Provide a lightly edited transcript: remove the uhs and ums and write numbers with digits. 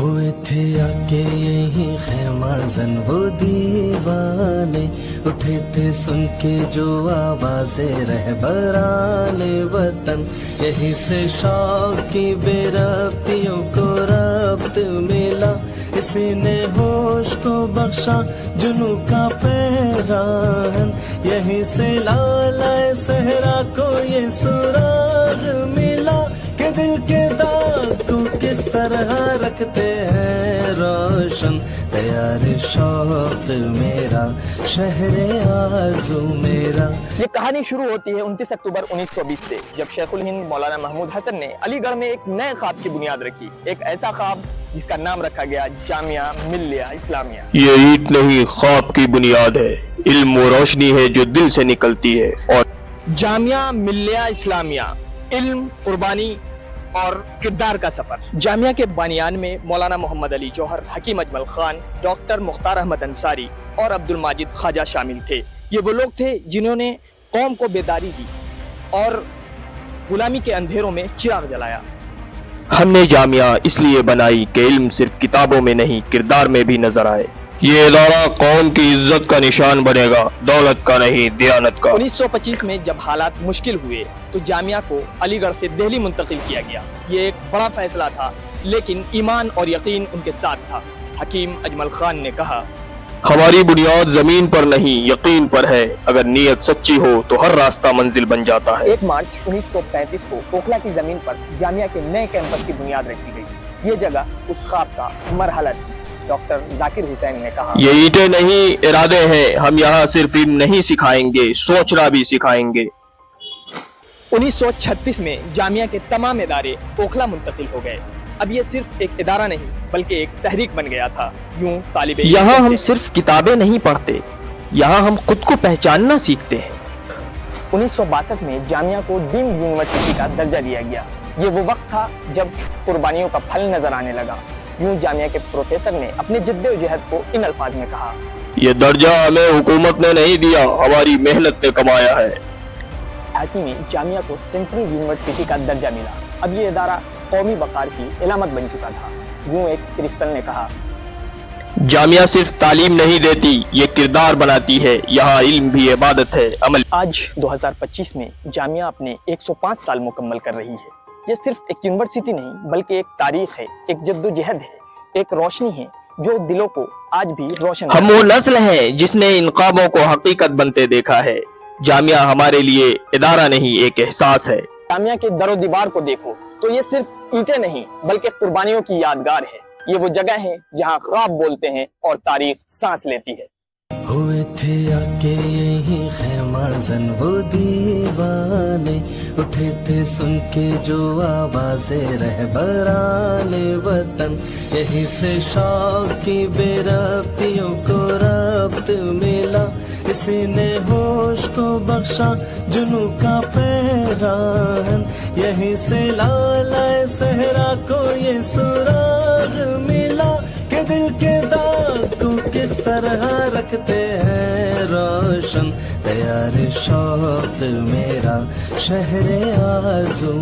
ہوئے تھے آکے یہی خیمہ زن وہ دیوانے، اٹھے تھے سن کے جو آوازیں رہبران وطن، یہی سے شوق کی بے ربطیوں کو ربط ملا، اسی نے ہوش کو بخشا جنوں کا پیراہن، یہی سے لالائے صحرا کو یہ سراغ ملا کہ دل کے داغ کو کس طرح رکھتے ہیں روشن، تیار شوق میرا شہر آرزو میرا۔ یہ کہانی شروع ہوتی ہے 29 اکتوبر 1920 سے، جب شیخ الہند مولانا محمود حسن نے علی گڑھ میں ایک نئے خواب کی بنیاد رکھی، ایک ایسا خواب جس کا نام رکھا گیا جامعہ ملیہ اسلامیہ۔ یہ عید نہیں، خواب کی بنیاد ہے، علم و روشنی ہے جو دل سے نکلتی ہے۔ اور جامعہ ملیہ اسلامیہ، علم، قربانی اور کردار کا سفر۔ جامعہ کے بانیان میں مولانا محمد علی جوہر، حکیم اجمل خان، ڈاکٹر مختار احمد انصاری اور عبد الماجد خواجہ شامل تھے۔ یہ وہ لوگ تھے جنہوں نے قوم کو بیداری دی اور غلامی کے اندھیروں میں چراغ جلایا۔ ہم نے جامعہ اس لیے بنائی کہ علم صرف کتابوں میں نہیں، کردار میں بھی نظر آئے۔ یہ ادارہ قوم کی عزت کا نشان بنے گا، دولت کا نہیں، دیانت کا۔ 1925 میں جب حالات مشکل ہوئے تو جامعہ کو علی گڑھ سے دہلی منتقل کیا گیا۔ یہ ایک بڑا فیصلہ تھا، لیکن ایمان اور یقین ان کے ساتھ تھا۔ حکیم اجمل خان نے کہا، ہماری بنیاد زمین پر نہیں، یقین پر ہے، اگر نیت سچی ہو تو ہر راستہ منزل بن جاتا ہے۔ 1 مارچ 1935 کو اوکھلا کی زمین پر جامعہ کے نئے کیمپس کی بنیاد رکھی گئی۔ یہ جگہ اس خواب کا مرحلہ تھی۔ ڈاکٹر ذاکر حسین نے کہا، یہ اینٹیں نہیں، ارادے ہیں، ہم یہاں صرف علم نہیں سکھائیں گے، سوچنا بھی سکھائیں گے۔ 1936 میں جامعہ کے تمام ادارے اوکھلا منتقل ہو گئے۔ اب یہ صرف ایک ادارہ نہیں بلکہ ایک تحریک بن گیا تھا۔ یوں طالب علم یہاں ہم صرف کتابیں نہیں پڑھتے، یہاں ہم خود کو پہچاننا سیکھتے ہیں۔ 1962 میں جامعہ کو ڈیمڈ یونیورسٹی کا درجہ دیا گیا۔ یہ وہ وقت تھا جب قربانیوں کا پھل نظر آنے لگا۔ یوں جامعہ کے پروفیسر نے اپنے جد و جہد کو ان الفاظ میں کہا، یہ درجہ ہمیں حکومت نے نہیں دیا، ہماری محنت نے کمایا ہے۔ حاجی میں جامعہ کو سینٹرل یونیورسٹی کا درجہ ملا۔ اب یہ ادارہ قومی وقار کی علامت بن چکا تھا۔ یوں ایک پرنسپل نے کہا، جامعہ صرف تعلیم نہیں دیتی، یہ کردار بناتی ہے، یہاں علم بھی عبادت ہے، عمل۔ آج 2025 میں جامعہ اپنے 105 سال مکمل کر رہی ہے۔ یہ صرف ایک یونیورسٹی نہیں بلکہ ایک تاریخ ہے، ایک جد و جہد ہے، ایک روشنی ہے جو دلوں کو آج بھی روشن ہم وہ نسل ہیں جس نے ان خوابوں کو حقیقت بنتے دیکھا ہے۔ جامعہ ہمارے لیے ادارہ نہیں، ایک احساس ہے۔ جامعہ کے در و دیوار کو دیکھو تو یہ صرف اینٹیں نہیں بلکہ قربانیوں کی یادگار ہے۔ یہ وہ جگہ ہے جہاں خواب بولتے ہیں اور تاریخ سانس لیتی ہے۔ ہوئے تھے آکے یہی خیمہ زن وہ دیوانے، اٹھے تھے سن کے جو آوازیں رہبران وطن، یہی سے شوق کی بے ربطیوں کو ربط ملا، اسی نے ہوش کو بخشا جنوں کا پیراہن، یہی سے لالائے صحرا کو یہ سراغ ملا کہ دل کے داغ کو کس طرح رکھتے ہیں روشن، تیار شوق میرا شہر آرزو